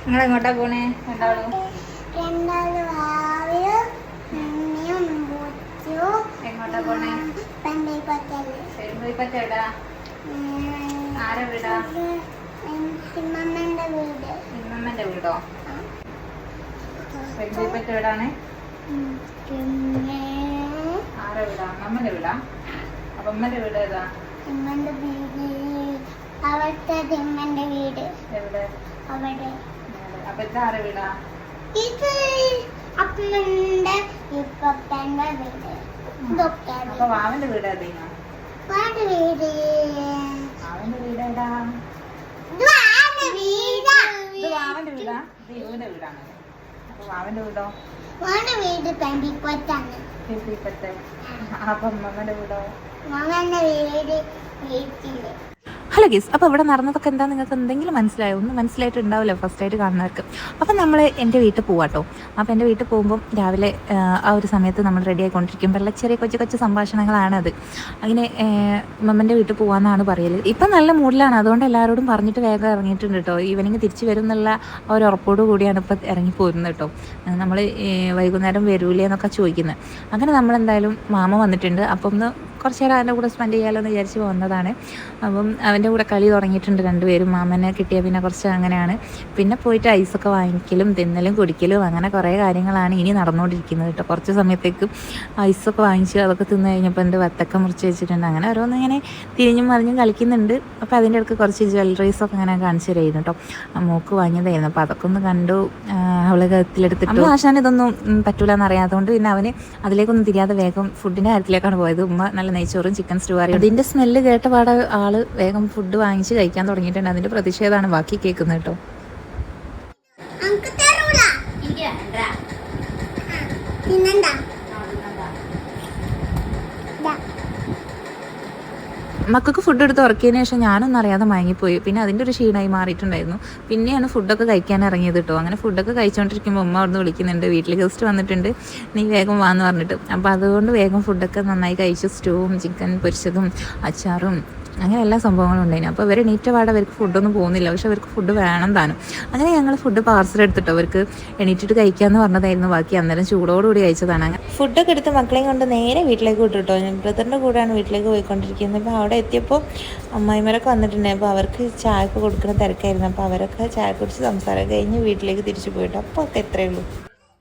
നിങ്ങൾ എങ്ങോട്ടാ പോണേ രണ്ടാളും? എങ്ങോട്ടാ പോണേ? പെരുമ്പയിപ്പറ്റ എവിടാ? ആരെ വീടാ? ഇമ്മമ്മന്റെ വീടോ? പെരുമ്പയിപ്പറ്റ എവിടാണ്? ആരെ വീടാ? അമ്മമ്മന്റെ വീടാ? അപ്പൊ അമ്മന്റെ വീട് ഏതാ? എവിടെ? അപ്പൊ ഇത് ആരെ വീടാ? അപ്പൊ വാവന്റെ വീട് ഏതാ? വാവന്റെ വീട് ഏതാ? ഇത് വാവന്റെ വീടാ? ഇത് ഇവന്റെ വീടാണ്. അപ്പൊ വാവന്റെ വീടോ? പെരുമ്പയിപ്പറ്റ. അപ്പൊ അമ്മമ്മന്റെ വീടോ? ഹലോ ഗീസ്, അപ്പോൾ ഇവിടെ നടന്നതൊക്കെ എന്താ നിങ്ങൾക്ക് എന്തെങ്കിലും മനസ്സിലായോ? ഒന്നും മനസ്സിലായിട്ടുണ്ടാവില്ല ഫസ്റ്റായിട്ട് കാണുന്നവർക്ക്. അപ്പം നമ്മൾ എൻ്റെ വീട്ടിൽ പോവാട്ടോ. അപ്പോൾ എൻ്റെ വീട്ടിൽ പോകുമ്പം രാവിലെ ആ ഒരു സമയത്ത് നമ്മൾ റെഡി ആയിക്കൊണ്ടിരിക്കുമ്പോഴുള്ള ചെറിയ കൊച്ചു കൊച്ചു സംഭാഷണങ്ങളാണത്. അങ്ങനെ മമ്മൻ്റെ വീട്ടിൽ പോകാമെന്നാണ് പറയൽ. ഇപ്പം നല്ല മൂഡിലാണ്, അതുകൊണ്ട് എല്ലാവരോടും പറഞ്ഞിട്ട് വേഗം ഇറങ്ങിയിട്ടുണ്ട് കേട്ടോ. ഈവനിങ് തിരിച്ച് വരും എന്നുള്ള ഒരു ഉറപ്പോട് കൂടിയാണ് ഇപ്പം ഇറങ്ങിപ്പോരുന്നത് കേട്ടോ. നമ്മൾ വൈകുന്നേരം വരൂലേ എന്നൊക്കെ ചോദിക്കുന്നത്. അങ്ങനെ നമ്മളെന്തായാലും മാമ വന്നിട്ടുണ്ട്. അപ്പം ഒന്ന് കുറച്ച് നേരം അവൻ്റെ കൂടെ സ്പെൻഡ് ചെയ്യാമല്ലോ എന്ന് വിചാരിച്ച് വന്നതാണ്. അപ്പം അവൻ്റെ കൂടെ കളി തുടങ്ങിയിട്ടുണ്ട് രണ്ടുപേരും. മാമനെ കിട്ടിയാൽ പിന്നെ കുറച്ച് അങ്ങനെയാണ്. പിന്നെ പോയിട്ട് ഐസൊക്കെ വാങ്ങിക്കലും തിന്നലും കുടിക്കലും അങ്ങനെ കുറേ കാര്യങ്ങളാണ് ഇനി നടന്നുകൊണ്ടിരിക്കുന്നത് കേട്ടോ. കുറച്ച് സമയത്തേക്ക് ഐസൊക്കെ വാങ്ങിച്ച് അതൊക്കെ തിന്ന് കഴിഞ്ഞപ്പോൾ എൻ്റെ വത്തക്ക മുറിച്ച് വെച്ചിട്ടുണ്ട്. അങ്ങനെ ഓരോന്നിങ്ങനെ തിരിഞ്ഞും മറിഞ്ഞും കളിക്കുന്നുണ്ട്. അപ്പോൾ അതിൻ്റെ ഇടയ്ക്ക് കുറച്ച് ജ്വല്ലറീസൊക്കെ അങ്ങനെ കാണിച്ചു തരുമായിരുന്നു കേട്ടോ. മോക്ക് വാങ്ങിയതായിരുന്നു. അപ്പോൾ അതൊക്കെ ഒന്ന് കണ്ടു. അവൾ കത്തിലെടുത്തിട്ട് ആശാൻ ഇതൊന്നും പറ്റൂല എന്നറിയാത്തതുകൊണ്ട് പിന്നെ അവന് അതിലേക്കൊന്നും തിരിയാതെ വേഗം ഫുഡിൻ്റെ കാര്യത്തിലേക്കാണ് പോയത്. ഉമ്മ നല്ല നെയ്ച്ചോറും ചിക്കൻ സ്റ്റൂ കറിയും. ഇതിൻ്റെ സ്മെല്ല് കേട്ട പാടെ ആള് വേഗം ഫുഡ് വാങ്ങിച്ച് കഴിക്കാൻ തുടങ്ങിയിട്ടുണ്ട്. അതിൻ്റെ പ്രതിഷേധമാണ് ബാക്കി കേൾക്കുന്നത് കേട്ടോ. മക്കൾക്ക് ഫുഡ് എടുത്ത് ഉറക്കിയതിന് ശേഷം ഞാനൊന്നും അറിയാതെ മയങ്ങിപ്പോയി. പിന്നെ അതിൻ്റെ ഒരു ക്ഷീണമായി മാറിയിട്ടുണ്ടായിരുന്നു. പിന്നെയാണ് ഫുഡൊക്കെ കഴിക്കാൻ ഇറങ്ങിയത് കേട്ടോ. അങ്ങനെ ഫുഡൊക്കെ കഴിച്ചുകൊണ്ടിരിക്കുമ്പോൾ ഉമ്മ അവിടുന്ന് വിളിക്കുന്നുണ്ട്, വീട്ടിൽ ഗസ്റ്റ് വന്നിട്ടുണ്ട്, നീ വേഗം വാന്ന് പറഞ്ഞിട്ട്. അപ്പോൾ അതുകൊണ്ട് വേഗം ഫുഡൊക്കെ നന്നായി കഴിച്ചു. സ്റ്റൂവും ചിക്കൻ പൊരിച്ചതും അച്ചാറും അങ്ങനെ എല്ലാ സംഭവങ്ങളും ഉണ്ടായിരുന്നു. അപ്പോൾ ഇവർ എണീറ്റപാട് അവർക്ക് ഫുഡൊന്നും പോകുന്നില്ല, പക്ഷെ അവർക്ക് ഫുഡ് വേണം താനും. അങ്ങനെ ഞങ്ങൾ ഫുഡ് പാർസൽ എടുത്തിട്ടോ അവർക്ക് എണീറ്റിട്ട് കഴിക്കാമെന്ന് പറഞ്ഞതായിരുന്നു. ബാക്കി അന്നേരം ചൂടോടുകൂടി കഴിച്ചതാണ്. അങ്ങനെ ഫുഡൊക്കെ എടുത്ത് മക്കളെയും കൊണ്ട് നേരെ വീട്ടിലേക്ക് വിട്ടിട്ടോ. ഞാൻ ബ്രദറിൻ്റെ കൂടെയാണ് വീട്ടിലേക്ക് പോയിക്കൊണ്ടിരിക്കുന്നത്. അപ്പോൾ അവിടെ എത്തിയപ്പോൾ അമ്മായിമാരൊക്കെ വന്നിട്ടുണ്ട്. അപ്പോൾ അവർക്ക് ചായ ഒക്കെ കൊടുക്കുന്ന തിരക്കായിരുന്നു. അപ്പോൾ അവരൊക്കെ ചായ കുടിച്ച് സംസാരം കഴിഞ്ഞ് വീട്ടിലേക്ക് തിരിച്ചു പോയിട്ടോ. അപ്പോൾ ഒക്കെ എത്രയേ ഉള്ളൂ.